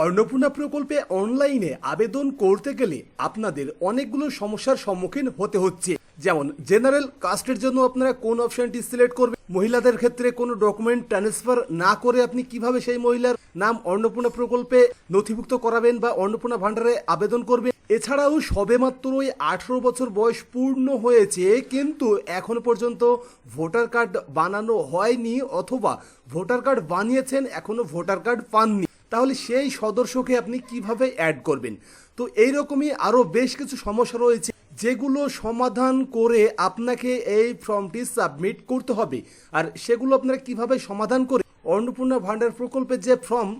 অন্নপূর্ণা প্রকল্পে অনলাইনে আবেদন করতে গেলে আপনাদের অনেকগুলো সমস্যার সম্মুখীন হতে হচ্ছে। যেমন জেনারেল কাস্টের জন্য আপনারা কোন অপশনটি সিলেক্ট করবেন, মহিলাদের ক্ষেত্রে কোনো ডকুমেন্ট ট্রান্সফার না করে আপনি কিভাবে সেই মহিলার নাম অন্নপূর্ণা প্রকল্পে নথিভুক্ত করাবেন বা অন্নপূর্ণা ভান্ডারে আবেদন করবেন। এছাড়াও সবেমাত্রই 18 বছর বয়স পূর্ণ হয়েছে কিন্তু এখনো পর্যন্ত ভোটার কার্ড বানানো হয়নি, অথবা ভোটার কার্ড বানিয়েছেন এখনো ভোটার কার্ড পাননি, তাহলে সেই সদস্যকে আপনি কিভাবে অ্যাড করবেন। তো এইরকমই আরও বেশ কিছু সমস্যা রয়েছে যেগুলো সমাধান করে আপনাকে এই ফর্মটি সাবমিট করতে হবে। আর সেগুলো আপনারা কিভাবে সমাধান করে অন্নপূর্ণা ভান্ডার প্রকল্পের যে ফর্ম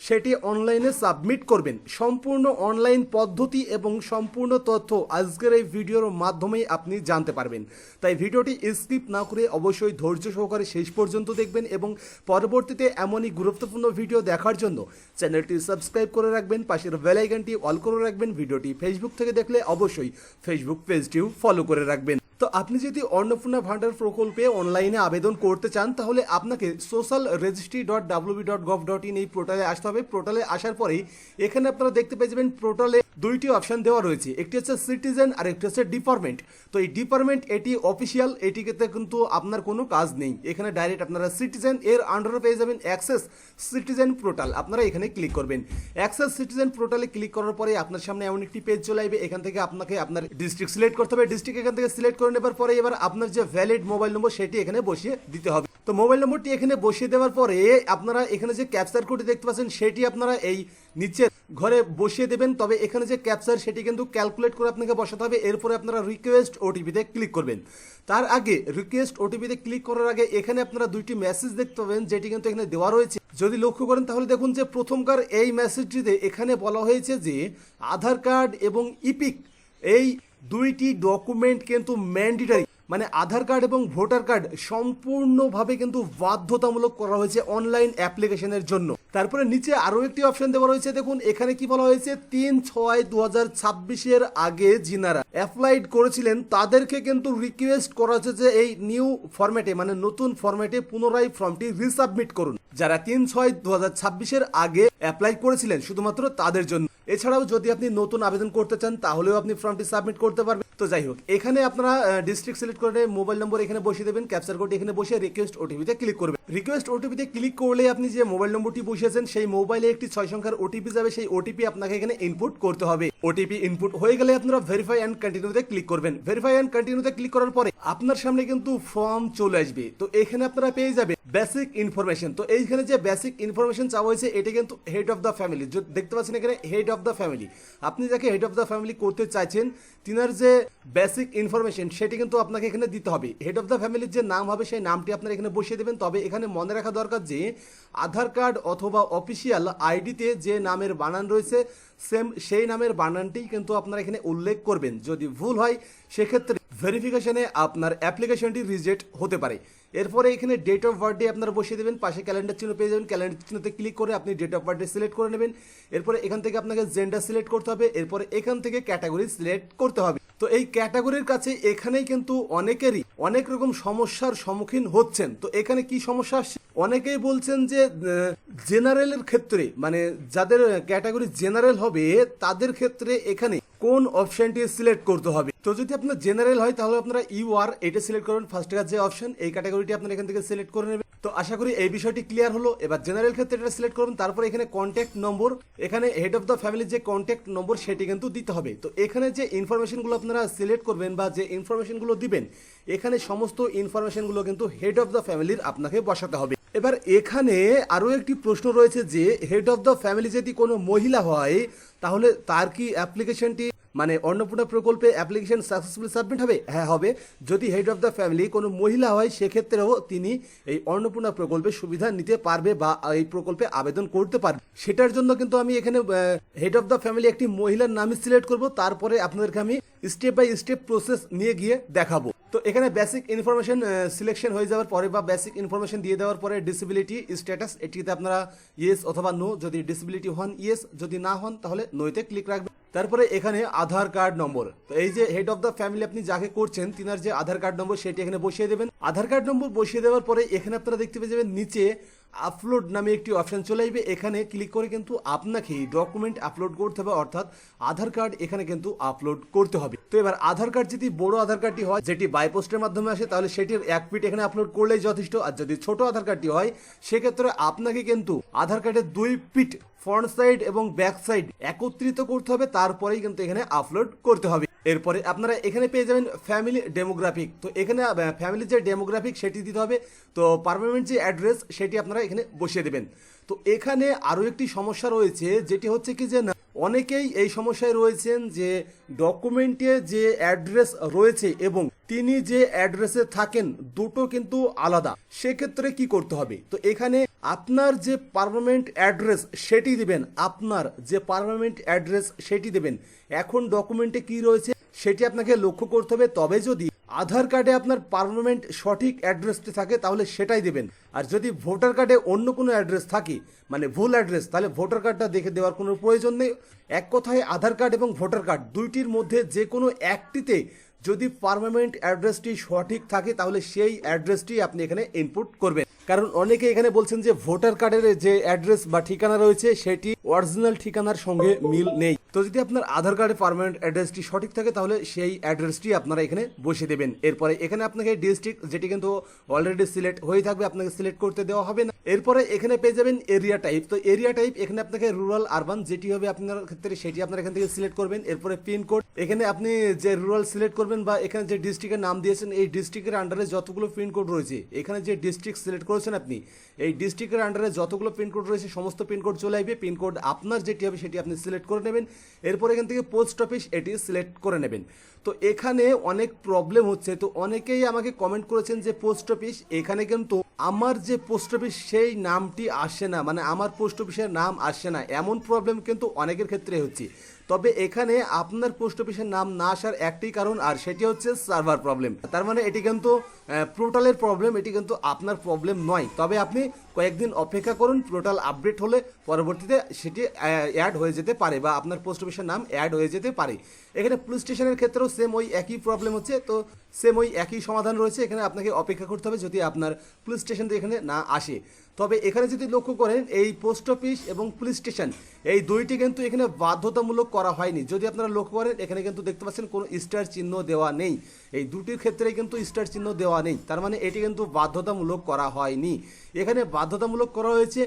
সেটি অনলাইনে সাবমিট করবেন, সম্পূর্ণ অনলাইন পদ্ধতি এবং সম্পূর্ণ তথ্য আজকের এই ভিডিওর মাধ্যমেই আপনি জানতে পারবেন। তাই ভিডিওটি স্কিপ না করে অবশ্যই ধৈর্য সহকারে শেষ পর্যন্ত দেখবেন এবং পরবর্তীতে এমনই গুরুত্বপূর্ণ ভিডিও দেখার জন্য চ্যানেলটি সাবস্ক্রাইব করে রাখবেন, পাশের বেল আইকনটি অল করে রাখবেন। ভিডিওটি ফেসবুক থেকে দেখলে অবশ্যই ফেসবুক পেজটিও ফলো করে রাখবেন। তো আপনি যদি অন্নপূর্ণা ভান্ডার প্রকল্পে অনলাইনে আবেদন করতে চান তাহলে আপনাকে socialregistry.wb.gov.in এই পোর্টালে আসতে হবে। পোর্টালে আসার পরেই এখানে আপনারা দেখতে পেয়ে যাবেন পোর্টালে দুইটি অপশন দেওয়া রয়েছে, একটি হচ্ছে সিটিজেন আর একটি হচ্ছে ডিপার্টমেন্ট। তো এই ডিপার্টমেন্ট এটি অফিসিয়াল, এটিকে কিন্তু আপনার কোনো কাজ নেই। এখানে ডাইরেক্ট আপনারা সিটিজেন এর আন্ডারে পেয়ে যাবেন অ্যাক্সেস সিটিজেন পোর্টাল, আপনারা এখানে ক্লিক করবেন। অ্যাক্সেস সিটিজেন পোর্টালে ক্লিক করার পরে আপনার সামনে এমন একটি পেজ চলে আসবে। এখান থেকে আপনাকে আপনার ডিস্ট্রিক্ট সিলেক্ট করতে হবে। ডিস্ট্রিক্ট এখান থেকে সিলেক্ট করে নেবার পরে এবার আপনার যে ভ্যালিড মোবাইল নম্বর সেটি এখানে বসিয়ে দিতে হবে। তো মোবাইল নম্বরটি এখানে বসিয়ে দেওয়ার পরে আপনারা এখানে যে ক্যাপচার কোডটি দেখতে পাচ্ছেন সেটি আপনারা এই নিচে ঘরে বসিয়ে দেবেন। তবে এখানে যে ক্যাপচার সেটি কিন্তু ক্যালকুলেট করে আপনাকে বসাতে হবে। এরপরে আপনারা রিকোয়েস্ট ওটিপিতে ক্লিক করবেন। তার আগে রিকোয়েস্ট ওটিপিতে ক্লিক করার আগে এখানে আপনারা দুইটি মেসেজ দেখতে পাবেন যেটি কিন্তু এখানে দেওয়া রয়েছে। যদি লক্ষ্য করেন তাহলে দেখুন যে প্রথমকার এই মেসেজটিতে এখানে বলা হয়েছে যে আধার কার্ড এবং ইপিক এই দুইটি ডকুমেন্ট কিন্তু ম্যান্ডেটরি, মানে আধার কার্ড এবং ভোটার কার্ড সম্পূর্ণভাবে কিন্তু বাধ্যতামূলক করা হয়েছে অনলাইন অ্যাপ্লিকেশনের জন্য। তারপরে নিচে আরও একটি অপশন দেওয়া রয়েছে, দেখুন এখানে কি বলা হয়েছে 3/6/2026 আগে যিনারা অ্যাপ্লাইড করেছিলেন তাদেরকে কিন্তু রিকোয়েস্ট করা হচ্ছে যে এই নিউ ফরম্যাটে, মানে নতুন ফরম্যাটে পুনরায় ফর্মটি রিসাবমিট করুন। যারা 3/6/2026 আগে অ্যাপ্লাই করেছিলেন শুধুমাত্র তাদের জন্য। এছাড়াও যদি আপনি নতুন আবেদন করতে চান তাহলেও আপনি ফর্মটি সাবমিট করতে পারবেন। তো যাই হোক, এখানে আপনারা ডিস্ট্রিক্ট সিলেক্ট করে মোবাইল নম্বর এখানে বসিয়ে দেবেন, ক্যাপচার কোড এখানে বসিয়ে রিকোয়েস্ট ওটিপিতে ক্লিক করবেন। রিকোয়েস্ট ওটিপিতে ক্লিক করলে আপনি যে মোবাইল নম্বরটি বসিয়েছেন সেই মোবাইলে একটি 6 সংখ্যার ওটিপি যাবে, সেই ওটিপি আপনাকে এখানে ইনপুট করতে হবে। ওটিপি ইনপুট হয়ে গেলে আপনারা ভেরিফাই অ্যান্ড কন্টিনিউতে ক্লিক করবেন। ভেরিফাই অ্যান্ড কন্টিনিউতে ক্লিক করার পরে আপনার সামনে কিন্তু ফর্ম চলে আসবে। তো এখানে আপনারা পেয়ে যাবেন বেসিক ইনফরমেশন। তো এইখানে যে বেসিক ইনফরমেশন চাওয়া হয়েছে এটি কিন্তু হেড অফ দ্য ফ্যামিলি, দেখতে পাচ্ছেন এখানে হেড অফ দ্য ফ্যামিলি। আপনি যাকে হেড অফ দ্য ফ্যামিলি করতে চাইছেন তিনার যে বেসিক ইনফরমেশন সেটি কিন্তু আপনাকে এখানে দিতে হবে। হেড অফ দ্য ফ্যামিলির যে নাম হবে সেই নামটি আপনারা এখানে বসিয়ে দেবেন। তবে এখানে মনে রাখা দরকার যে আধার কার্ড অথবা অফিসিয়াল আইডিতে যে নামের বানান রয়েছে সেম সেই নামের বানানটি কিন্তু আপনারা এখানে উল্লেখ করবেন। যদি ভুল হয় সেক্ষেত্রে ভেরিফিকেশনে আপনার অ্যাপ্লিকেশনটি রিজেক্ট হতে পারে। এরপরে এখানে ডেট অফ বার্থডে আপনারা বসিয়ে দেবেন, পাশে ক্যালেন্ডার চিহ্ন পেয়ে যাবেন। ক্যালেন্ডার চিহ্নতে ক্লিক করে আপনি ডেট অফ বার্থডে সিলেক্ট করে নেবেন। এরপরে এখান থেকে আপনাকে জেন্ডার সিলেক্ট করতে হবে। এরপরে এখান থেকে ক্যাটাগরি সিলেক্ট করতে হবে। তো এই ক্যাটাগরির কাছে এখানেই কিন্তু অনেকেরই অনেক রকম সমস্যার সম্মুখীন হচ্ছেন। তো এখানে কি সমস্যা আসছে, অনেকেই বলছেন যে জেনারেলের ক্ষেত্রে, মানে যাদের ক্যাটাগরি জেনারেল হবে তাদের ক্ষেত্রে এখানে কোন অপশনটি সিলেক্ট করতে হবে। তো যদি আপনার জেনারেল হয় তাহলে আপনারা ইউআর এটা সিলেক্ট করবেন, ফার্স্ট যে অপশন এই ক্যাটাগরিটি আপনারা এখান থেকে সিলেক্ট করে নেবেন। তো আশা করি এই বিষয়টি ক্লিয়ার হলো। এবার জেনারেল ক্ষেত্রে এটা সিলেক্ট করবেন। তারপরে এখানে কন্ট্যাক্ট নম্বর, এখানে হেড অফ দ্য ফ্যামিলির যে কন্ট্যাক্ট নম্বর সেটি কিন্তু দিতে হবে। তো এখানে যে ইনফরমেশনগুলো আপনারা সিলেক্ট করবেন বা যে ইনফরমেশনগুলো দিবেন এখানে সমস্ত ইনফরমেশনগুলো কিন্তু হেড অফ দ্য ফ্যামিলির আপনাকে বসাতে হবে। এবার এখানে আরও একটি প্রশ্ন রয়েছে যে হেড অফ দ্য ফ্যামিলি যদি কোনো মহিলা হয় তাহলে তার কি অ্যাপ্লিকেশনটি, মানে অন্নপূর্ণা প্রকল্পে অ্যাপ্লিকেশন সাকসেসফুলি সাবমিট হবে? হ্যাঁ হবে। যদি হেড অফ দ্য ফ্যামিলি কোনো মহিলা হয় সেক্ষেত্রেও তিনি এই অন্নপূর্ণা প্রকল্পের সুবিধা নিতে পারবে বা এই প্রকল্পে আবেদন করতে পারবে। সেটার জন্য কিন্তু আমি এখানে হেড অফ দ্য ফ্যামিলি একটি মহিলার নামই সিলেক্ট করব। তারপরে আপনাদেরকে আমি স্টেপ বাই স্টেপ প্রসেস নিয়ে গিয়ে দেখাবো। তো এখানে বেসিক ইনফরমেশন সিলেকশন হয়ে যাওয়ার পরে বা বেসিক ইনফরমেশন দিয়ে দেওয়ার পরে ডিসেবিলিটি স্ট্যাটাস এটিতে আপনারা ইয়েস অথবা নো, যদি ডিসেবিলিটি হন ইয়েস, যদি না হন তাহলে নোতে ক্লিক রাখবেন। তারপরে এখানে আধার কার্ড নম্বর, তো এই যে হেড অফ দ্য ফ্যামিলি আপনি যাকে করছেন তিনার যে আধার কার্ড নম্বর সেটি এখানে বসিয়ে দেবেন। আধার কার্ড নম্বর বসিয়ে দেওয়ার পরে এখানে আপনারা দেখতে পেয়ে যাবেন নিচে আপলোড নামে একটি অপশন চলে আসবে। এখানে ক্লিক করে কিন্তু আপনাকে ডকুমেন্ট আপলোড করতে হবে, অর্থাৎ আধার কার্ড এখানে কিন্তু আপলোড করতে হবে। তো এবার আধার কার্ড যদি বড় আধার কার্ডটি হয়, যেটি বাই পোস্টের মাধ্যমে আসে, তাহলে সেটির 1 ফিট এখানে আপলোড করলেই যথেষ্ট। আর যদি ছোট আধার কার্ডটি হয়, সেক্ষেত্রে আপনাকে কিন্তু আধার কার্ডের 2 ফিট ফ্রন্ট সাইড এবং ব্যাক সাইড একত্রিত করতে হবে, তারপরেই কিন্তু এখানে আপলোড করতে হবে। এরপরে আপনারা এখানে পেয়ে যাবেন ফ্যামিলি ডেমোগ্রাফিক। তো এখানে ফ্যামিলির যে ডেমোগ্রাফিক সেটি দিতে হবে। তো পার্মানেন্ট যে অ্যাড্রেস সেটি আপনারা এখানে বসিয়ে দেবেন। তো এখানে আরও একটি সমস্যা রয়েছে, যেটি হচ্ছে কি যে অনেকেই এই সমস্যায় রয়েছেন যে ডকুমেন্টে যে অ্যাড্রেস রয়েছে এবং তিনি যে অ্যাড্রেসে থাকেন দুটো কিন্তু আলাদা। সেক্ষেত্রে কি করতে হবে? তো এখানে আপনার যে পার্মানেন্ট অ্যাড্রেস সেটি দিবেন, আপনার যে পার্মানেন্ট অ্যাড্রেস সেটি দেবেন। এখন ডকুমেন্টে কি রয়েছে সেটি আপনাকে লক্ষ্য করতে হবে। তবে যদি আধার কার্ডে আপনার পার্মানেন্ট সঠিক অ্যাড্রেসটি থাকে তাহলে সেটাই দেবেন। আর যদি ভোটার কার্ডে অন্য কোনো অ্যাড্রেস থাকে, মানে ভুল অ্যাড্রেস, তাহলে ভোটার কার্ডটা দেখে দেওয়ার কোনো প্রয়োজন নেই। এক কথায় আধার কার্ড এবং ভোটার কার্ড দুইটির মধ্যে যে কোনো একটিতে যদি পার্মানেন্ট অ্যাড্রেসটি সঠিক থাকে তাহলে সেই অ্যাড্রেসটি আপনি এখানে ইনপুট করবেন। কারণ অনেকে এখানে বলছেন যে ভোটার কার্ডের যে অ্যাড্রেস বা ঠিকানা রয়েছে সেটি অরিজিনাল ঠিকানার সঙ্গে মিল নেই। তো যদি আপনার আধার কার্ডের পার্মানেন্ট অ্যাড্রেসটি সঠিক থাকে তাহলে সেই অ্যাড্রেসটি আপনারা এখানে বসিয়ে দেবেন। এরপরে এখানে আপনাকে ডিস্ট্রিক্ট, যেটি কিন্তু অলরেডি সিলেক্ট হয়ে থাকবে, আপনাকে সিলেক্ট করতে দেওয়া হবে না। এরপরে এখানে পেয়ে যাবেন এরিয়া টাইপ। তো এরিয়া টাইপ এখানে আপনাকে রুরাল আরবান যেটি হবে আপনার ক্ষেত্রে সেটি আপনারা এখান থেকে সিলেক্ট করবেন। এরপরে পিনকোড, এখানে আপনি যে রুরাল সিলেক্ট করবেন বা এখানে যে ডিস্ট্রিক্টের নাম দিয়েছেন এই ডিস্ট্রিক্টের আন্ডারে যতগুলো পিনকোড রয়েছে, এখানে যে ডিস্ট্রিক্ট সিলেক্ট করেছেন আপনি, এই ডিস্ট্রিক্টের আন্ডারে যতগুলো পিনকোড রয়েছে সমস্ত পিনকোড চলে আসবে। পিনকোড আপনার যেটি হবে সেটি আপনি সিলেক্ট করে নেবেন। এরপর এখান থেকে পোস্ট অফিস এটি সিলেক্ট করে নেবেন। তো এখানে অনেক প্রবলেম হচ্ছে। তো অনেকেই আমাকে কমেন্ট করেছেন যে পোস্ট অফিস, এখানে কিন্তু আমার যে পোস্ট অফিস সেই নামটি আসে না, মানে আমার পোস্ট অফিসের নাম আসে না, এমন প্রবলেম কিন্তু অনেকের ক্ষেত্রে হচ্ছে। তবে এখানে আপনার পোস্ট অফিসের নাম না আসার একটি কারণ, আর সেটি হচ্ছে সার্ভার প্রবলেম। তার মানে এটি কিন্তু পোর্টালের প্রবলেম, এটি কিন্তু আপনার প্রবলেম নয়। তবে আপনি কয়েকদিন অপেক্ষা করুন, পোর্টাল আপডেট হলে পরবর্তীতে সেটি অ্যাড হয়ে যেতে পারে বা আপনার পোস্ট অফিসের নাম অ্যাড হয়ে যেতে পারে। এখানে পুলিশ স্টেশনের ক্ষেত্রেও সেম ওই একই প্রবলেম হচ্ছে। তো সেম ওই একই সমাধান রয়েছে। এখানে আপনাকে অপেক্ষা করতে হবে যদি আপনার পুলিশ স্টেশন এখানে না আসে। তবে এখানে যদি লক্ষ্য করেন এই পোস্ট অফিস এবং পুলিশ স্টেশন এই দুইটি কিন্তু এখানে বাধ্যতামূলক করা হয়নি। যদি আপনারা লক্ষ্য করেন এখানে কিন্তু দেখতে পাচ্ছেন কোনো স্টার চিহ্ন দেওয়া নেই। এই দুটির ক্ষেত্রে কিন্তু স্টার চিহ্ন দেওয়া নেই, তার মানে এটি কিন্তু বাধ্যতামূলক করা হয়নি। এখানে বাধ্যতামূলক করা হয়েছে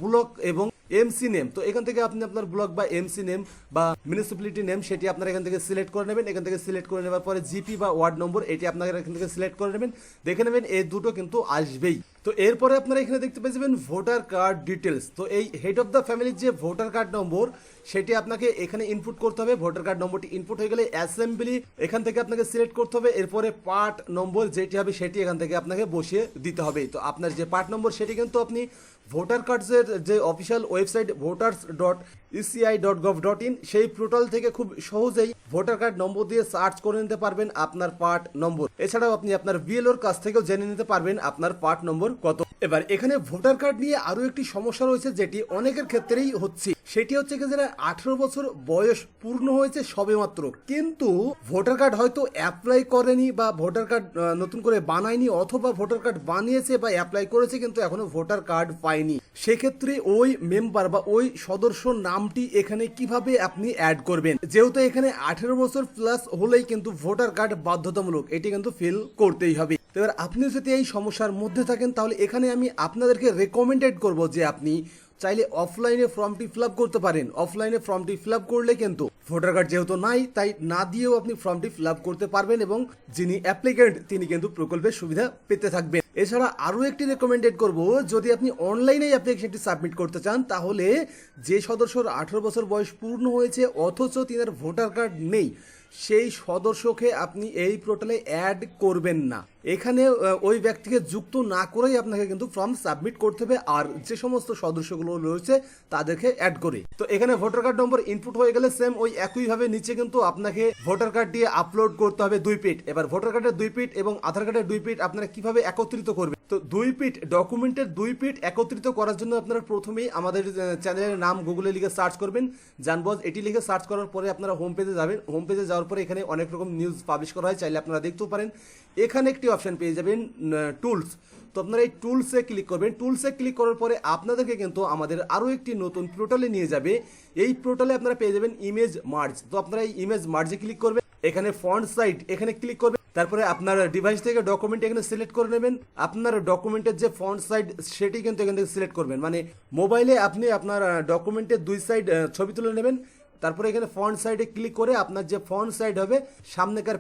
ব্লক এবং এমসি নেম। তো এখান থেকে আপনি আপনার ব্লক বা এমসি নেম বা মিউনিসিপ্যালিটি নেম সেটি আপনারা এখান থেকে সিলেক্ট করে নেবেন। এখান থেকে সিলেক্ট করে নেওয়ার পরে জিপি বা ওয়ার্ড নম্বর এটি আপনারা এখান থেকে সিলেক্ট করে নেবেন। দেখে নেবেন এই দুটো কিন্তু আসবেই। তো এরপরে আপনারা এখানে দেখতে পেয়ে যাবেন ভোটার কার্ড ডিটেলস। তো এই হেড অফ দ্য ফ্যামিলির যে ভোটার কার্ড নম্বর সেটি আপনাকে এখানে ইনপুট করতে হবে। ভোটার কার্ড নম্বরটি ইনপুট হয়ে গেলে অ্যাসেম্বলি এখান থেকে আপনাকে সিলেক্ট করতে হবে। এরপরে পার্ট নম্বর যেটি হবে সেটি এখান থেকে আপনাকে বসিয়ে দিতে হবে। তো আপনার যে পার্ট নম্বর সেটি কিন্তু আপনি ভোটার কার্ডসের যে অফিসিয়াল ওয়েবসাইট voters.eci.gov.in সেই পোর্টাল থেকে খুব সহজেই ভোটার কার্ড নম্বর দিয়ে সার্চ করে নিতে পারবেন আপনার পার্ট নম্বর। এছাড়াও আপনি আপনার বিএলওর কাছ থেকেও জেনে নিতে পারবেন আপনার পার্ট নম্বর কত। এবার এখানে ভোটার কার্ড নিয়ে আরো একটি সমস্যা রয়েছে যেটি অনেকের ক্ষেত্রেই হচ্ছে, সেটি হচ্ছে কি যারা 18 বছর বয়স পূর্ণ হয়েছে সবেমাত্র কিন্তু ভোটার কার্ড হয়তো অ্যাপ্লাই করেনি বা ভোটার কার্ড নতুন করে বানায়নি, অথবা ভোটার কার্ড বানিয়েছে বা অ্যাপ্লাই করেছে কিন্তু এখনো ভোটার কার্ড পায়নি। সেক্ষেত্রে ওই মেম্বার বা ওই সদস্য নামটি এখানে কিভাবে আপনি অ্যাড করবেন? যেহেতু এখানে 18 বছর প্লাস হলেই কিন্তু ভোটার কার্ড বাধ্যতামূলক, এটি কিন্তু ফিল করতেই হবে। এবার আপনি যদি এই সমস্যার মধ্যে থাকেন তাহলে এখানে আমি আপনাদেরকে রেকমেন্ডেড করব যে আপনি চাইলে অফলাইনে ফর্মটি ফিল আপ করতে পারেন। অফলাইনে ফর্মটি ফিল আপ করলে কিন্তু ভোটার কার্ড যেহেতু নাই তাই না দিয়েও আপনি ফর্মটি ফিল আপ করতে পারবেন এবং যিনি অ্যাপ্লিকেন্ট তিনি কিন্তু প্রকল্পের সুবিধা পেতে থাকবেন। এছাড়া আরও একটি রেকমেন্ডেড করব, যদি আপনি অনলাইনে অ্যাপ্লিকেশনটি সাবমিট করতে চান তাহলে যে সদস্যর 18 বছর বয়স পূর্ণ হয়েছে অথচ তিনার ভোটার কার্ড নেই সেই সদস্যকে আপনি এই পোর্টালে অ্যাড করবেন না। এখানে ওই ব্যক্তিকে যুক্ত না করেই আপনাকে কিন্তু ফর্ম সাবমিট করতে হবে, আর যে সমস্ত সদস্যগুলো রয়েছে তাদেরকে অ্যাড করে। তো এখানে ভোটার কার্ড নম্বর ইনপুট হয়ে গেলে সেম ওই একইভাবে নিচে কিন্তু আপনাকে ভোটার কার্ড দিয়ে আপলোড করতে হবে 2 পিট। এবার ভোটার কার্ডের 2 পিট এবং আধার কার্ডের 2 পিট আপনারা কিভাবে একত্রিত করবেন? তো 2 পিট ডকুমেন্টের 2 পিট একত্রিত করার জন্য আপনারা প্রথমেই আমাদের চ্যানেলের নাম গুগলে লিখে সার্চ করবেন, জানবজ এটি লিখে সার্চ করার পরে আপনারা হোম পেজে যাবেন। হোম পেজে যাওয়ার পরে এখানে অনেক রকম নিউজ পাবলিশ করা হয়, চাইলে আপনারা দেখতেও পারেন। এখানে একটি অপশন পেয়ে যাবেন টুলস। তো আপনারা এই টুলসে ক্লিক করবেন। টুলসে ক্লিক করার পরে আপনাদেরকে কিন্তু আমাদের আরও একটি নতুন পোর্টালে নিয়ে যাবে। এই পোর্টালে আপনারা পেয়ে যাবেন ইমেজ মার্জ। তো আপনারা এই ইমেজ মার্জে ক্লিক করবেন, এখানে ফন্ট সাইজ এখানে ক্লিক করবেন, তারপরে আপনার ডিভাইস থেকে ডকুমেন্ট এখানে সিলেক্ট করে নেবেন। আপনার ডকুমেন্টের যে ফন্ট সাইজ সেটি কিন্তু এখান থেকে সিলেক্ট করবেন, মানে মোবাইলে আপনি আপনার ডকুমেন্টের দুই সাইড ছবি তুলে নেবেন, তারপরে এখানে ফন্ট সাইডে ক্লিক করে আপনার যে ফন্ট সাইড হবে সামনেকার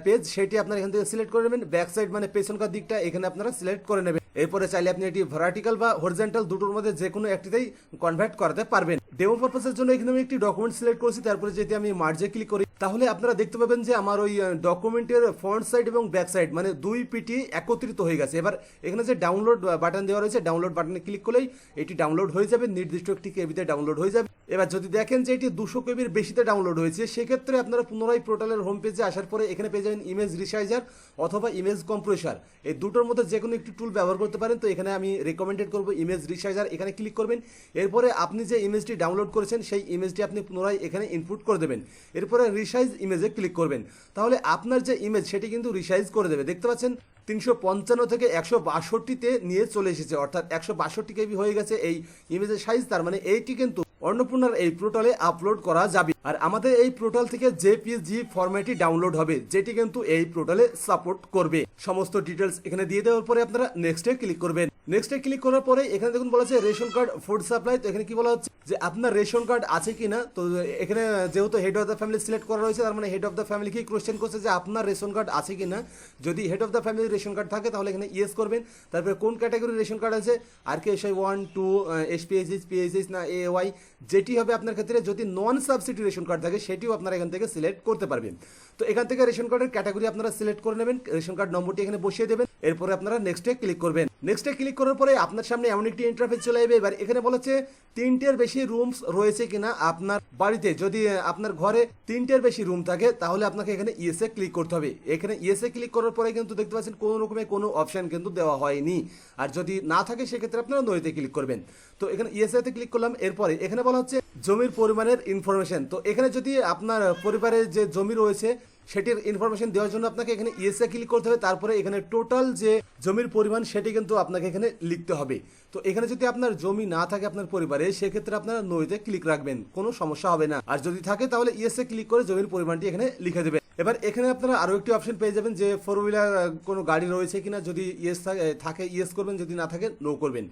পেজ সেটি আপনারা এখান থেকে সিলেক্ট করে নেবেন। ব্যাক সাইড মানে পেছনকার দিকটা এখানে আপনারা সিলেক্ট করে নেবেন। এরপরে চাইলে আপনি এটি ভার্টিক্যাল বা হরিজন্টাল দুটোর মধ্যে যে কোনো একটিতেই কনভার্ট করাতে পারবেন। ডেমো পারপাসের জন্য এখানে আমি একটি ডকুমেন্ট সিলেক্ট করেছি, তারপরে যদি আমি মার্জে ক্লিক করি তাহলে আপনারা দেখতে পাবেন যে আমার ওই ডকুমেন্টের ফ্রন্ট সাইড এবং ব্যাক সাইড মানে দুই পিটি একত্রিত হয়ে গেছে। এবার এখানে যে ডাউনলোড বাটন দেওয়া রয়েছে, ডাউনলোড বাটনে ক্লিক করলেই এটি ডাউনলোড হয়ে যাবে, নির্দিষ্ট একটি কেবিতে ডাউনলোড হয়ে যাবে। এবার যদি দেখেন যে এটি 200 কেবির বেশিতে ডাউনলোড হয়েছে, সেক্ষেত্রে আপনারা পুনরায় পোর্টালের হোম পেজে আসার পরে এখানে পেয়ে যাবেন ইমেজ রিসাইজার অথবা ইমেজ কম্প্রেসার। এই দুটোর মধ্যে যে কোনো একটি টুল ব্যবহার করতে পারেন। তো এখানে আমি রেকমেন্ডেড করবো ইমেজ রিসাইজার, এখানে ক্লিক করবেন। এরপরে আপনি যে ইমেজটি ডাউনলোড করেছেন সেই ইমেজটি আপনি পুনরায় এখানে ইনপুট করে দেবেন। এরপরে রিসাইজ ইমেজে ক্লিক করবেন, তাহলে আপনার যে ইমেজ সেটি কিন্তু রিসাইজ করে দেবে। দেখতে পাচ্ছেন 355 থেকে 162তে নিয়ে চলে এসেছে, অর্থাৎ 162 কেবি হয়ে গেছে এই ইমেজের সাইজ। তার মানে এইটি কিন্তু অন্নপূর্ণার এই পোর্টালে আপলোড করা যাবে। আর আমাদের এই পোর্টাল থেকে জেপিজি ফরম্যাটই ডাউনলোড হবে, যেটি কিন্তু এই পোর্টালে সাপোর্ট করবে। সমস্ত ডিটেলস এখানে দিয়ে দেওয়ার পরে আপনারা নেক্সটে ক্লিক করবেন। নেক্সটে ক্লিক করার পরে এখানে দেখুন বলা আছে রেশন কার্ড ফুড সাপ্লাই। তো এখানে কি বলা হচ্ছে যে আপনার রেশন কার্ড আছে কিনা। তো এখানে যেহেতু head of the family select করা রয়েছে, তার মানে হেড অফ দ্য ফ্যামিলিকেই কোশ্চেন করছে যে আপনার রেশন কার্ড আছে কিনা। যদি হেড অফ দ্য ফ্যামিলির রেশন কার্ড থাকে তাহলে এখানে ইয়েস করবেন। তারপরে কোন ক্যাটাগরির রেশন কার্ড আছে, আর কে এসআই 1, 2, এসপিএইচএস, পিএইচএস না এওয়াই, যেটি হবে আপনার ক্ষেত্রে। যদি নন সাবসিডি রেশন কার্ড থাকে সেটিও আপনারা এখান থেকে সিলেক্ট করতে পারবেন। তো এখান থেকে রেশন কার্ডের ক্যাটাগরি আপনারা সিলেক্ট করে নেবেন, রেশন কার্ড নম্বরটি এখানে বসিয়ে দেবেন। এরপরে আপনারা নেক্সটে ক্লিক করবেন। নেক্সটে ক্লিক করার পরে আপনার সামনে এমন একটি ইন্টারফেস চলে আসবে। এবার এখানে বলেছে 3টের বেশি রুমস রয়েছে কিনা আপনার বাড়িতে। যদি আপনার ঘরে 3টের বেশি রুম থাকে তাহলে আপনাকে এখানে ইয়েসে ক্লিক করতে হবে। এখানে ইয়েসে ক্লিক করার পরে কিন্তু দেখতে পাচ্ছেন কোনো রকমের কোনো অপশন কিন্তু দেওয়া হয়নি। আর যদি না থাকে সেক্ষেত্রে আপনারা নোতে ক্লিক করবেন। তো এখানে ইয়েসেতে ক্লিক করলাম। এরপরে এখানে বলা হচ্ছে জমির পরিমাণের ইনফরমেশন। তো এখানে যদি আপনার পরিবারের যে জমি রয়েছে সেটির ইনফরমেশন দেওয়ার জন্য আপনাকে এখানে ইয়েসে ক্লিক করতে হবে। তারপরে এখানে টোটাল যে জমির পরিমাণ সেটি কিন্তু আপনাকে এখানে লিখতে হবে। তো এখানে যদি আপনার জমি না থাকে আপনার পরিবারে, সেক্ষেত্রে আপনারা নোতে ক্লিক রাখবেন, কোনো সমস্যা হবে না। আর যদি থাকে তাহলে ইয়েসে ক্লিক করে জমির পরিমাণটি এখানে লিখে দেবেন। এবার এখানে আপনারা আরো একটি অপশন পেয়ে যাবেন যে 4 হুইলার কোনো গাড়ি রয়েছে কিনা। যদি ইয়েস থাকে ইয়েস করবেন, যদি না থাকে নো করবেন।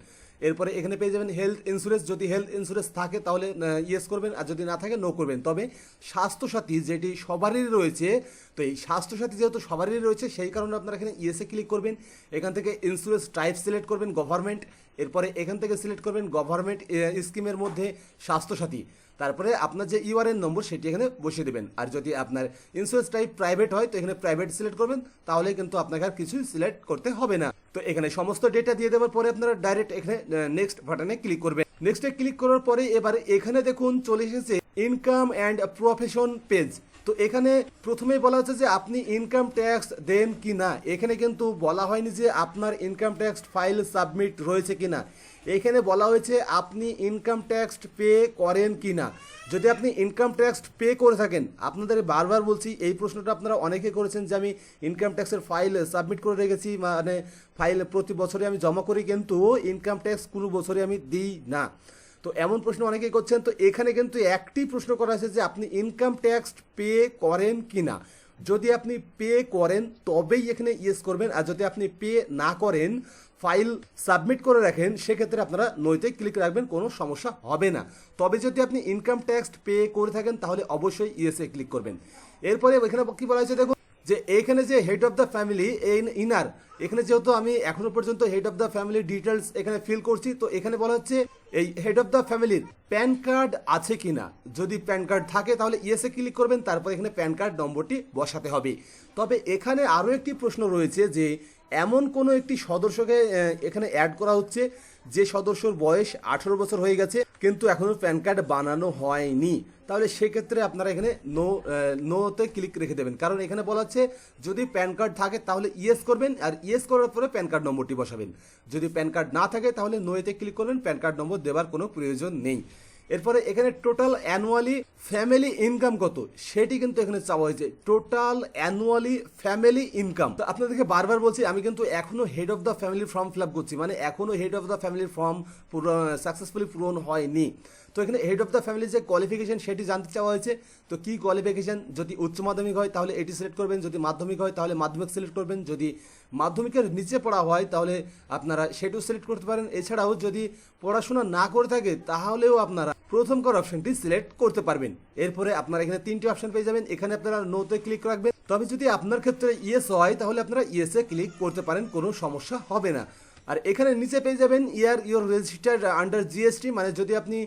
এরপরে এখানে পেয়ে যাবেন হেলথ ইন্স্যুরেন্স। যদি হেলথ ইন্স্যুরেন্স থাকে তাহলে ইয়েস করবেন, আর যদি না থাকে নো করবেন। তবে স্বাস্থ্যসাথী যেটি সবারই রয়েছে, তো এই স্বাস্থ্যসাথী যেহেতু সবারই রয়েছে সেই কারণে আপনারা এখানে ইয়েসে ক্লিক করবেন। এখান থেকে ইন্স্যুরেন্স টাইপ সিলেক্ট করবেন গভর্নমেন্ট। এরপরে এখান থেকে সিলেক্ট করবেন গভর্নমেন্ট স্কিমের মধ্যে স্বাস্থ্যসাথী। তারপরে আপনার যে ইউআরএন নম্বর সেটি এখানে বসিয়ে দেবেন। আর যদি আপনার ইন্স্যুরেন্স টাইপ প্রাইভেট হয় তো এখানে প্রাইভেট সিলেক্ট করবেন, তাহলে কিন্তু আপনাকে আর কিছুই সিলেক্ট করতে হবে না। তো এখানে সমস্ত ডেটা দিয়ে দেওয়ার পরে আপনারা ডাইরেক্ট এখানে নেক্সট বাটনে ক্লিক করবেন। নেক্সটে ক্লিক করার পরে এবার এখানে দেখুন চলে এসেছে ইনকাম অ্যান্ড প্রফেশন পেজ। তো এখানে প্রথমেই বলা হচ্ছে যে আপনি ইনকাম ট্যাক্স দেন কি না। এখানে কিন্তু বলা হয়নি যে আপনার ইনকাম ট্যাক্স ফাইল সাবমিট রয়েছে কিনা। এখানে বলা হয়েছে আপনি ইনকাম ট্যাক্স পে করেন কি না। যদি আপনি ইনকাম ট্যাক্স পে করে থাকেন, আপনাদের বারবার বলছি এই প্রশ্নটা আপনারা অনেকে করেছেন যে আমি ইনকাম ট্যাক্সের ফাইল সাবমিট করে রেখেছি, মানে ফাইল প্রতি বছরে আমি জমা করি কিন্তু ইনকাম ট্যাক্স কোনো বছরে আমি দিই না। তো এমন প্রশ্ন অনেকেই করছেন। তো এখানে কিন্তু একটি প্রশ্ন করা হয়েছে যে আপনি ইনকাম ট্যাক্স পে করেন কি না। যদি আপনি পে করেন তবেই এখানে ইয়েস করবেন, আর যদি আপনি পে না করেন ফাইল সাবমিট করে রাখেন সেক্ষেত্রে আপনারা নোতে ক্লিক রাখবেন, কোনো সমস্যা হবে না। তবে যদি আপনি ইনকাম ট্যাক্স পে করে থাকেন তাহলে অবশ্যই ইয়েসে ক্লিক করবেন। এরপরে এখানে কি বলা হয়েছে দেখুন যে এখানে যে head of the family inner, এখানে যেহেতু আমি এখনো পর্যন্ত head of the family details এখানে ফিল করছি, তো এখানে বলা হচ্ছে এই হেড অফ দ্য ফ্যামিলির প্যান কার্ড আছে কিনা। যদি প্যান কার্ড থাকে তাহলে ইয়েসে ক্লিক করবেন, তারপর এখানে প্যান কার্ড নম্বরটি বসাতে হবে। তবে এখানে আরও একটি প্রশ্ন রয়েছে যে এমন কোনো একটি সদস্যকে এখানে অ্যাড করা হচ্ছে যে সদস্যর বয়স 18 বছর হয়ে গেছে কিন্তু এখনও প্যান কার্ড বানানো হয়নি। তাহলে সেক্ষেত্রে আপনারা এখানে নোতে ক্লিক রেখে দেবেন, কারণ এখানে বলা হচ্ছে যদি প্যান কার্ড থাকে তাহলে ইয়েস করবেন, আর ইয়েস করার পরে প্যান কার্ড নম্বরটি বসাবেন। যদি প্যান কার্ড না থাকে তাহলে নোতে ক্লিক করবেন, প্যান কার্ড নম্বর দেওয়ার কোনো প্রয়োজন নেই। এরপরে এখানে টোটাল অ্যানুয়ালি ফ্যামিলি ইনকাম কত সেটি কিন্তু এখানে চাওয়া হয়েছে, টোটাল অ্যানুয়ালি ফ্যামিলি ইনকাম। তো আপনাদেরকে বারবার বলছি আমি কিন্তু এখনো head of the family form fill up করছি, মানে এখনো হেড অফ দ্য ফ্যামিলির ফর্ম সাকসেসফুলি পূরণ হয়নি। তো এখানে হেড অফ দ্য ফ্যামিলির যে কোয়ালিফিকেশন সেটি জানতে চাওয়া হয়েছে। তো কি কোয়ালিফিকেশন, যদি উচ্চ মাধ্যমিক হয় তাহলে এটি সিলেক্ট করবেন, যদি মাধ্যমিক হয় তাহলে মাধ্যমিক সিলেক্ট করবেন, যদি মাধ্যমিকের নিচে পড়া হয় তাহলে আপনারা সেটিও সিলেক্ট করতে পারেন। এছাড়াও যদি পড়াশোনা না করে থাকে তাহলেও আপনারা প্রথমকার অপশনটি সিলেক্ট করতে পারবেন। এরপরে আপনারা এখানে তিনটি অপশন পেয়ে যাবেন, এখানে আপনারা নোতে ক্লিক রাখবেন। তবে যদি আপনার ক্ষেত্রে ইয়েস হয় তাহলে আপনারা ইয়েসে ক্লিক করতে পারেন, কোনো সমস্যা হবে না। আর এখানে নিচে পেয়ে যাবেন ইয়ার ইউর রেজিস্টার্ড আন্ডার জিএসটি, মানে যদি আপনি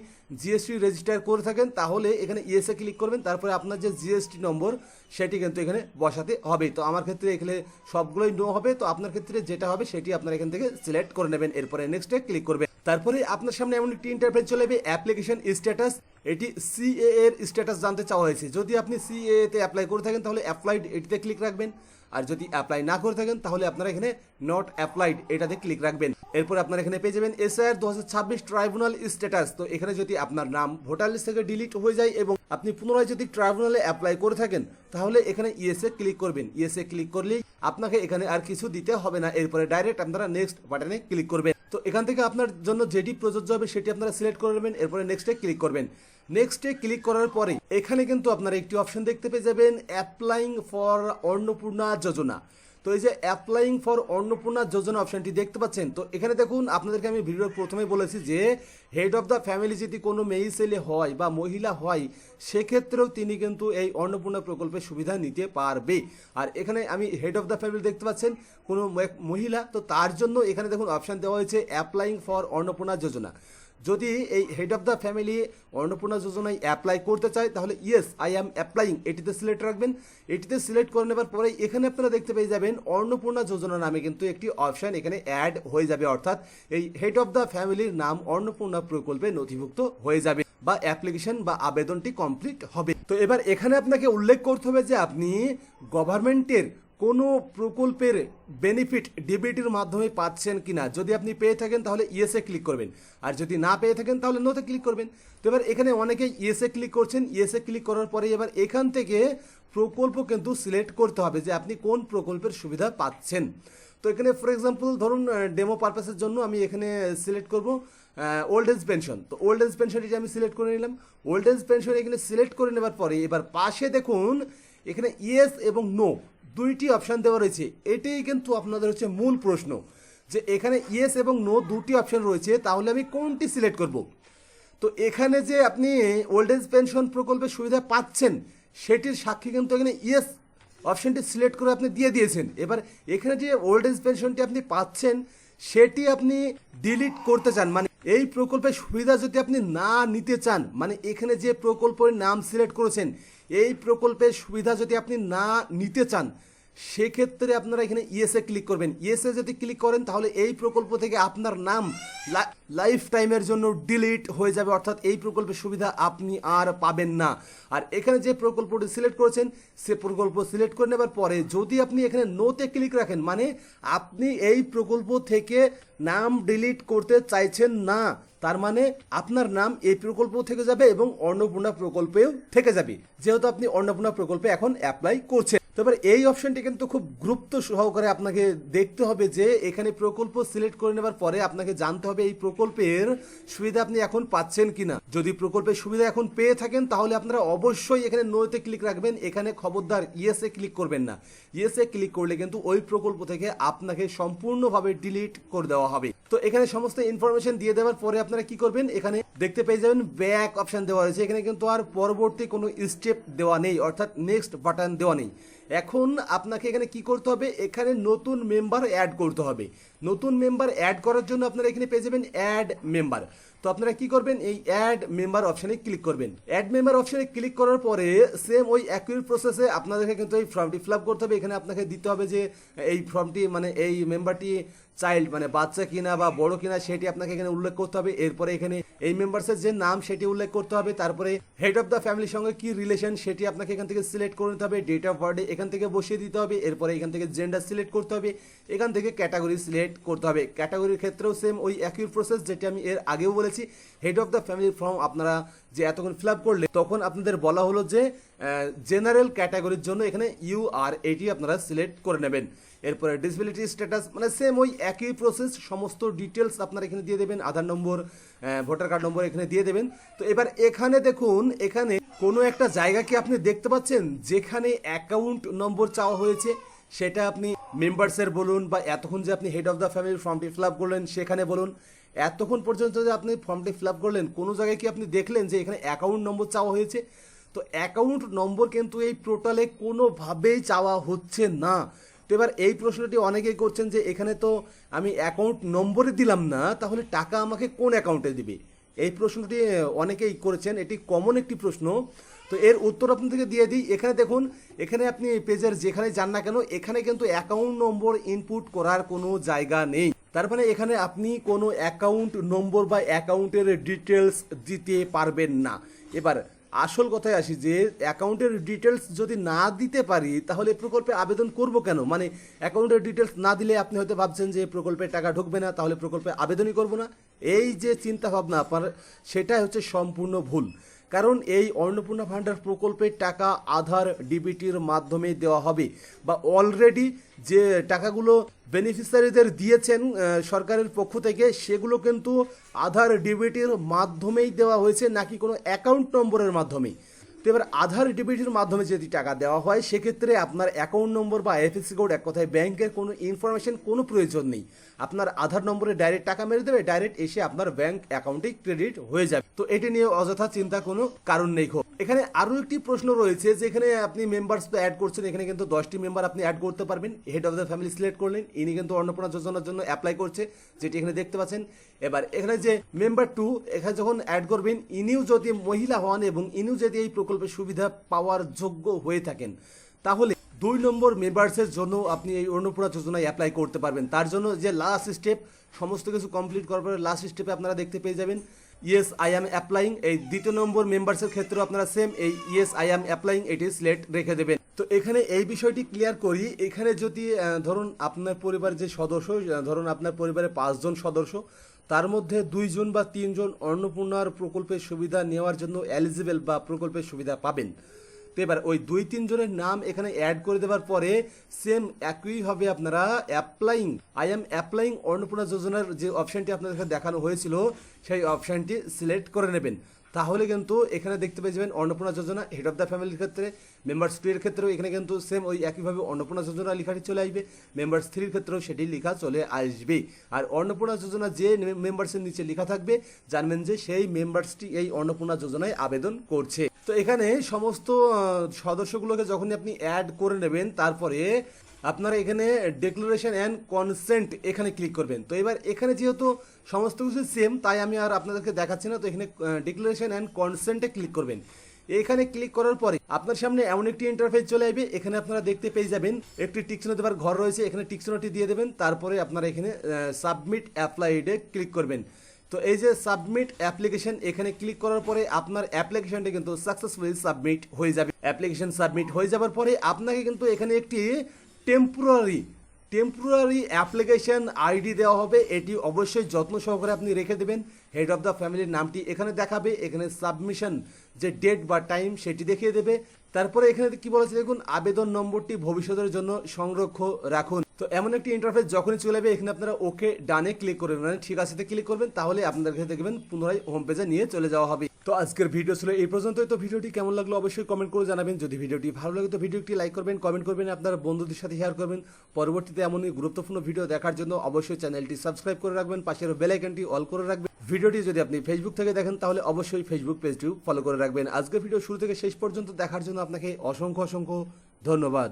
জিএসটি রেজিস্টার করে থাকেন তাহলে এখানে ইয়েসে ক্লিক করবেন, তারপরে আপনার যে জিএসটি নম্বর সেটি কিন্তু এখানে বসাতে হবে। তো আমার ক্ষেত্রে এখানে সবগুলোই নো হবে, তো আপনার ক্ষেত্রে যেটা হবে সেটি আপনারা এখান থেকে সিলেক্ট করে নেবেন। এরপরে নেক্সটে ক্লিক করবেন। তারপরে আপনার সামনে এমন একটি ইন্টারফেস চলে যাবে, অ্যাপ্লিকেশন স্ট্যাটাস। এটি সিএ এর স্ট্যাটাস জানতে চাওয়া হয়েছে। যদি আপনি সিএ তে অ্যাপ্লাই করে থাকেন তাহলে অ্যাপ্লাইড এটিতে ক্লিক রাখবেন, আর যদি অ্যাপ্লাই না করে থাকেন তাহলে আপনারা এখানে নট অ্যাপ্লাইড এটাতে ক্লিক রাখবেন। এরপর আপনারা এখানে পেয়ে যাবেন এসআইআর 2026 ট্রাইব্যুনাল স্ট্যাটাস। তো এখানে যদি আপনার নাম ভোটার লিস্ট থেকে ডিলিট হয়ে যায় এবং আপনি পুনরায় যদি ট্রাইব্যুনালে অ্যাপ্লাই করে থাকেন তাহলে এখানে ইয়েসে ক্লিক করবেন। ইয়েসে ক্লিক করলেই আপনাকে এখানে আর কিছু দিতে হবে না, এরপরে ডাইরেক্ট আপনারা নেক্সট বাটনে ক্লিক করবেন। তো এখান থেকে আপনার জন্য যেটি প্রযোজ্য হবে সেটি আপনারা সিলেক্ট করে নেবেন, এরপরে নেক্সটে ক্লিক করবেন। নেক্সটে ক্লিক করার পরে এখানে কিন্তু আপনারা একটি অপশন দেখতে পেয়ে যাবেন, অ্যাপ্লাইং ফর অন্নপূর্ণা যোজনা। তো এই যে অ্যাপ্লাইং ফর অন্নপূর্ণা যোজনা অপশনটি দেখতে পাচ্ছেন। তো এখানে দেখুন আপনাদেরকে আমি ভিডিওর প্রথমে বলেছি যে হেড অফ দ্য ফ্যামিলি যদি কোনো মেয়ে ছেলে হয় বা মহিলা হয় সেক্ষেত্রেও তিনি কিন্তু এই অন্নপূর্ণা প্রকল্পের সুবিধা নিতে পারবে। আর এখানে আমি হেড অফ দ্য ফ্যামিলি দেখতে পাচ্ছেন কোনো মহিলা, তো তার জন্য এখানে দেখুন অপশন দেওয়া হয়েছে অ্যাপ্লাইং ফর অন্নপূর্ণা যোজনা। যদি এই head of the family Annapurna যোজনায় অ্যাপ্লাই করতে চায় তাহলে ইয়েস আই অ্যাম অ্যাপ্লাইং এটিতে সিলেক্ট রাখবেন। এটিতে সিলেক্ট করে নেবার পরে এখানে আপনারা দেখতে পেয়ে যাবেন অন্নপূর্ণা যোজনা নামে কিন্তু একটি অপশন এখানে অ্যাড হয়ে যাবে, অর্থাৎ এই হেড অফ দ্য ফ্যামিলির নাম অন্নপূর্ণা প্রকল্পে নথিভুক্ত হয়ে যাবে বা অ্যাপ্লিকেশন বা আবেদনটি কমপ্লিট হবে। তো এবার এখানে আপনাকে উল্লেখ করতে হবে যে আপনি গভর্নমেন্টের কোনো প্রকল্পের বেনিফিট ডিবিটির মাধ্যমে পাচ্ছেন কিনা। যদি আপনি পেয়ে থাকেন তাহলে ইয়েসে ক্লিক করবেন, আর যদি না পেয়ে থাকেন তাহলে নোতে ক্লিক করবেন। তো এবার এখানে অনেকে ইয়েসে ক্লিক করছেন, ইয়েসে ক্লিক করার পরে এবার এখান থেকে প্রকল্প কিন্তু সিলেক্ট করতে হবে যে আপনি কোন প্রকল্পের সুবিধা পাচ্ছেন। তো এখানে ফর এক্সাম্পল ধরুন ডেমো পারপাসের জন্য আমি এখানে সিলেক্ট করব ওল্ড এজ পেনশন। তো ওল্ড এজ পেনশনটি আমি সিলেক্ট করে নিলাম। ওল্ড এজ পেনশন এখানে সিলেক্ট করে নেবার পরে এবার পাশে দেখুন এখানে ইয়েস এবং নো দুইটি অপশান দেওয়া রয়েছে। এটাই কিন্তু আপনাদের হচ্ছে মূল প্রশ্ন যে এখানে ইয়েস এবং নো দুটি অপশান রয়েছে, তাহলে আমি কোনটি সিলেক্ট করব। তো এখানে যে আপনি ওল্ড এজ পেনশন প্রকল্পের সুবিধা পাচ্ছেন সেটির সাক্ষী কিন্তু এখানে ইয়েস অপশানটি সিলেক্ট করে আপনি দিয়ে দিয়েছেন। এবার এখানে যে ওল্ড এজ পেনশনটি আপনি পাচ্ছেন সেটি আপনি ডিলিট করতে চান, মানে এই প্রকল্পের সুবিধা যদি আপনি না নিতে চান, মানে এখানে যে প্রকল্পের নাম সিলেক্ট করেছেন এই প্রকল্পের সুবিধা যদি আপনি না নিতে চান সেক্ষেত্রে আপনারা এখানে ইয়েসে ক্লিক করবেন। ইয়েসে যদি ক্লিক করেন তাহলে এই প্রকল্প থেকে আপনার নাম লাইফ টাইমের জন্য ডিলিট হয়ে যাবে, অর্থাৎ এই প্রকল্পের সুবিধা আপনি আর পাবেন না। আর এখানে যে প্রকল্পটি সিলেক্ট করেছেন সে প্রকল্প সিলেক্ট করে নেবার পরে যদি আপনি এখানে নোতে ক্লিক রাখেন, মানে আপনি এই প্রকল্প থেকে নাম ডিলিট করতে চাইছেন না, তার মানে আপনার নাম এই প্রকল্প থেকে যাবে এবং অন্নপূর্ণা প্রকল্পেও থেকে যাবে, যেহেতু আপনি অন্নপূর্ণা প্রকল্পে এখন অ্যাপ্লাই করছেন। তো এবার এই অপশনটি কিন্তু খুব গুরুত্ব সহকারে আপনাকে দেখতে হবে যে এখানে প্রকল্প সিলেক্ট করে নেবার পরে আপনাকে জানতে হবে এই প্রকল্পের সুবিধা আপনি এখন পাচ্ছেন কিনা। যদি প্রকল্পের সুবিধা এখন পেয়ে থাকেন তাহলে আপনারা অবশ্যই এখানে নোতে ক্লিক রাখবেন, এখানে খবরদার ইয়েসে ক্লিক করবেন না। ইয়েসে ক্লিক করলে কিন্তু ওই প্রকল্প থেকে আপনাকে সম্পূর্ণভাবে ডিলিট করে দেওয়া হবে। তো এখানে সমস্ত ইনফরমেশন দিয়ে দেওয়ার পরে আপনারা কি করবেন, এখানে দেখতে পেয়ে যাবেন ব্যাক অপশন দেওয়া রয়েছে। এখানে কিন্তু আর পরবর্তী কোনো স্টেপ দেওয়া নেই, অর্থাৎ নেক্সট বাটন দেওয়া নেই। এখন আপনাকে এখানে কি করতে হবে, এখানে নতুন মেম্বার অ্যাড করতে হবে। নতুন মেম্বার অ্যাড করার জন্য আপনারা এখানে পেয়ে যাবেন অ্যাড মেম্বার। তো আপনারা কি করবেন, এই অ্যাড মেম্বার অপশানে ক্লিক করবেন। অ্যাড মেম্বার অপশানে ক্লিক করার পরে সেম ওই একই প্রসেসে আপনাদেরকে কিন্তু এই ফর্মটি ফিল আপ করতে হবে। এখানে আপনাকে দিতে হবে যে এই ফর্মটি মানে এই মেম্বারটি চাইল্ড মানে বাচ্চা কিনা বা বড় কিনা সেটি আপনাকে এখানে উল্লেখ করতে হবে। এরপরে এখানে এই মেম্বার্সের যে নাম সেটি উল্লেখ করতে হবে। তারপরে হেড অফ দ্য ফ্যামিলির সঙ্গে কি রিলেশন সেটি আপনাকে এখান থেকে সিলেক্ট করে নিতে হবে। ডেট অফ বার্থডে এখান থেকে বসিয়ে দিতে হবে। এরপরে এখান থেকে জেন্ডার সিলেক্ট করতে হবে। এখান থেকে ক্যাটাগরি সিলেক্ট করতে হবে। ক্যাটাগরির ক্ষেত্রেও সেম ওই একই প্রসেস যেটি আমি এর আগেও বলেছি। বলেছি head of the family form আপনারা যে এতক্ষণ ফিল আপ করলে তখন আপনাদের বলা হলো যে জেনারেল ক্যাটাগরির জন্য এখানে UR এটি আপনারা সিলেক্ট করে নেবেন। এরপরে ডিসেবিলিটি স্ট্যাটাস মানে সেম ওই একই প্রসেস, সমস্ত ডিটেলস আপনারা এখানে দিয়ে দেবেন, আধার নম্বর, ভোটার কার্ড নম্বর এখানে দিয়ে দেবেন। তো এবার এখানে দেখুন, এখানে কোনো একটা জায়গা কি আপনি দেখতে পাচ্ছেন যেখানে অ্যাকাউন্ট নম্বর চাওয়া হয়েছে, সেটা আপনি মেম্বার্সের বলুন বা এতক্ষণ যে আপনি হেড অফ দ্য ফ্যামিলি ফর্মটি ফিল আপ করলেন সেখানে বলুন, এতক্ষণ পর্যন্ত যে আপনি ফর্মটি ফিল আপ করলেন কোনো জায়গায় কি আপনি দেখলেন যে এখানে অ্যাকাউন্ট নম্বর চাওয়া হয়েছে? তো অ্যাকাউন্ট নম্বর কিন্তু এই পোর্টালে কোনোভাবেই চাওয়া হচ্ছে না। তো এবার এই প্রশ্নটি অনেকেই করছেন যে এখানে তো আমি অ্যাকাউন্ট নম্বরে দিলাম না, তাহলে টাকা আমাকে কোন অ্যাকাউন্টে দিবে? এই প্রশ্নটি অনেকেই করেছেন, এটি কমন একটি প্রশ্ন। তো এর উত্তর আপনাদেরকে দিয়ে দিই। এখানে দেখুন, এখানে আপনি পেজের যেখানে যান না কেন এখানে কিন্তু অ্যাকাউন্ট নম্বর ইনপুট করার কোনো জায়গা নেই। তার মানে এখানে আপনি কোনো অ্যাকাউন্ট নম্বর বা অ্যাকাউন্টের ডিটেলস দিতে পারবেন না। এবার আসল কথায় আসি যে অ্যাকাউন্টের ডিটেলস যদি না দিতে পারি তাহলে প্রকল্পে আবেদন করব কেন? মানে অ্যাকাউন্টের ডিটেলস না দিলে আপনি হয়তো ভাবছেন যে প্রকল্পের টাকা ঢুকবে না, তাহলে প্রকল্পে আবেদনই করব না। এই যে চিন্তা ভাবনা আপনার, সেটাই হচ্ছে সম্পূর্ণ ভুল। কারণ এই অন্নপূর্ণা ভান্ডার প্রকল্পের টাকা আধার ডিবিটির মাধ্যমে দেওয়া হবে, বা অলরেডি যে টাকাগুলো বেনিফিশিয়ারিদের দিয়েছেন সরকারের পক্ষ থেকে সেগুলো কিন্তু আধার ডিবিটির মাধ্যমেই দেওয়া হয়েছে, নাকি কোনো অ্যাকাউন্ট নম্বরের মাধ্যমে। তো এবার আধার ডিবিটির মাধ্যমে যদি টাকা দেওয়া হয় সেক্ষেত্রে আপনার অ্যাকাউন্ট নম্বর বা আইএফএসসি কোড, এক কথায় ব্যাংকের কোনো ইনফরমেশন কোনো প্রয়োজন নেই। আপনার আধার নম্বরে ডাইরেক্ট টাকা মেরে দেবে, ডাইরেক্ট এসে আপনার ব্যাংক অ্যাকাউন্টে ক্রেডিট হয়ে যাবে। তো এটি নিয়ে অযথা চিন্তা কোনো কারণ নেই। এখানে আরও একটি প্রশ্ন রয়েছে, যেখানে আপনি মেম্বার্স তো অ্যাড করছেন, এখানে কিন্তু 10টি মেম্বার আপনি অ্যাড করতে পারবেন। Head of the family select করলেন, ইনি কিন্তু অন্নপূর্ণা যোজনার জন্য অ্যাপ্লাই করছে, যেটি এখানে দেখতে পাচ্ছেন। এবার এখানে যে মেম্বার 2 এখানে যখন অ্যাড করবেন, ইনিও যদি মহিলা হন এবং ইনিও যদি এই প্রকল্পের সুবিধা পাওয়ার যোগ্য হয়ে থাকেন, তাহলে 2 নম্বর মেম্বার্সের জন্য আপনি এই অন্নপূর্ণা যোজনায় অ্যাপ্লাই করতে পারবেন। তার জন্য যে লাস্ট স্টেপ, সমস্ত কিছু কমপ্লিট করার পরে লাস্ট স্টেপে আপনারা দেখতে পেয়ে যাবেন ইয়েস আই অ্যাম অ্যাপ্লাইং। এই 2 নম্বর মেম্বার্সের ক্ষেত্রেও আপনারা সেম এই ইয়েস আই অ্যাম অ্যাপ্লাইং এটি সিলেক্ট রেখে দেবেন। তো এখানে এই বিষয়টি ক্লিয়ার করি। এখানে যদি ধরুন আপনার পরিবারের যে সদস্য, ধরুন আপনার পরিবারে 5 জন সদস্য, তার মধ্যে 2 জন বা 3 জন অন্নপূর্ণার প্রকল্পের সুবিধা নেওয়ার জন্য এলিজিবল বা প্রকল্পের সুবিধা পাবেন। তো এবার ওই 2-3 জনের নাম এখানে অ্যাড করে দেওয়ার পরে সেম একইভাবে আপনারা applying I am applying Annapurna যোজনার যে অপশানটি আপনাদেরকে দেখানো হয়েছিল সেই অপশানটি সিলেক্ট করে নেবেন। তাহলে কিন্তু এখানে দেখতে পেয়ে যাবেন অন্নপূর্ণা যোজনা হেড অফ দ্য ফ্যামিলির ক্ষেত্রে, মেম্বার্স 2 এর ক্ষেত্রেও এখানে কিন্তু সেম ওই একইভাবে অন্নপূর্ণা যোজনা লেখাটি চলে আসবে, মেম্বার্স 3 এর ক্ষেত্রেও সেটি লেখা চলে আসবে। আর অন্নপূর্ণা যোজনা যে মেম্বার্সের নিচে লেখা থাকবে জানবেন যে সেই মেম্বার্সটি এই অন্নপূর্ণা যোজনায় আবেদন করছে। তো এখানে সমস্ত সদস্যগুলোকে যখনই আপনি অ্যাড করে নেবেন, তারপরে আপনারা এখানে ডিক্লারেশন অ্যান্ড কনসেন্ট এখানে ক্লিক করবেন। তো এবার এখানে যেহেতু সমস্ত কিছু সেম, তাই আমি আর আপনাদেরকে দেখাচ্ছি না। তো এখানে ডিক্লারেশন অ্যান্ড কনসেন্টে ক্লিক করবেন। এখানে ক্লিক করার পরে আপনার সামনে এমন একটি ইন্টারফেস চলে আসবে। এখানে আপনারা দেখতে পেয়ে যাবেন একটি টিকচিহ্ন দেওয়ার ঘর রয়েছে, এখানে টিকচিহ্নটি দিয়ে দেবেন। তারপরে আপনারা এখানে সাবমিট অ্যাপ্লাইডে ক্লিক করবেন। তো এই যে সাবমিট অ্যাপ্লিকেশন, এখানে ক্লিক করার পরে আপনার অ্যাপ্লিকেশনটি কিন্তু সাকসেসফুলি সাবমিট হয়ে যাবে। অ্যাপ্লিকেশন সাবমিট হয়ে যাওয়ার পরে আপনাকে কিন্তু এখানে একটি টেম্পোরারি অ্যাপ্লিকেশন আইডি দেওয়া হবে। এটি অবশ্যই যত্ন সহকারে আপনি রেখে দেবেন। হেড অফ দ্য ফ্যামিলির নামটি এখানে দেখাবে, এখানে সাবমিশন যে ডেট বা টাইম সেটি দেখিয়ে দেবে। তারপরে এখানে কি বলেছে দেখুন, আবেদন নম্বরটি ভবিষ্যতের জন্য সংরক্ষণ রাখুন। তো এমন একটি ইন্টারফেস যখনই চলে যাবে, এখানে আপনারা ওকে ডানে ক্লিক করবেন, মানে ঠিক আছে ক্লিক করবেন, তাহলে আপনাদেরকে দেখবেন পুনরায় হোম পেজে নিয়ে চলে যাওয়া হবে। তো আজকের ভিডিও ছিল এই পর্যন্তই। তো ভিডিওটি কেমন লাগলো অবশ্যই কমেন্ট করে জানাবেন। যদি ভিডিওটি ভালো লাগে তো ভিডিওটি লাইক করবেন, কমেন্ট করবেন, আপনার বন্ধুদের সাথে শেয়ার করবেন। পরবর্তীতে এমনই গুরুত্বপূর্ণ ভিডিও দেখার জন্য অবশ্যই চ্যানেলটি সাবস্ক্রাইব করে রাখবেন, পাশের বেল আইকনটি অল করে রাখবেন। ভিডিওটি যদি আপনি ফেসবুক থেকে দেখেন তাহলে অবশ্যই ফেসবুক পেজটিও ফলো করে রাখবেন। আজকের ভিডিও শুরু থেকে শেষ পর্যন্ত দেখার জন্য আপনাকে অসংখ্য ধন্যবাদ।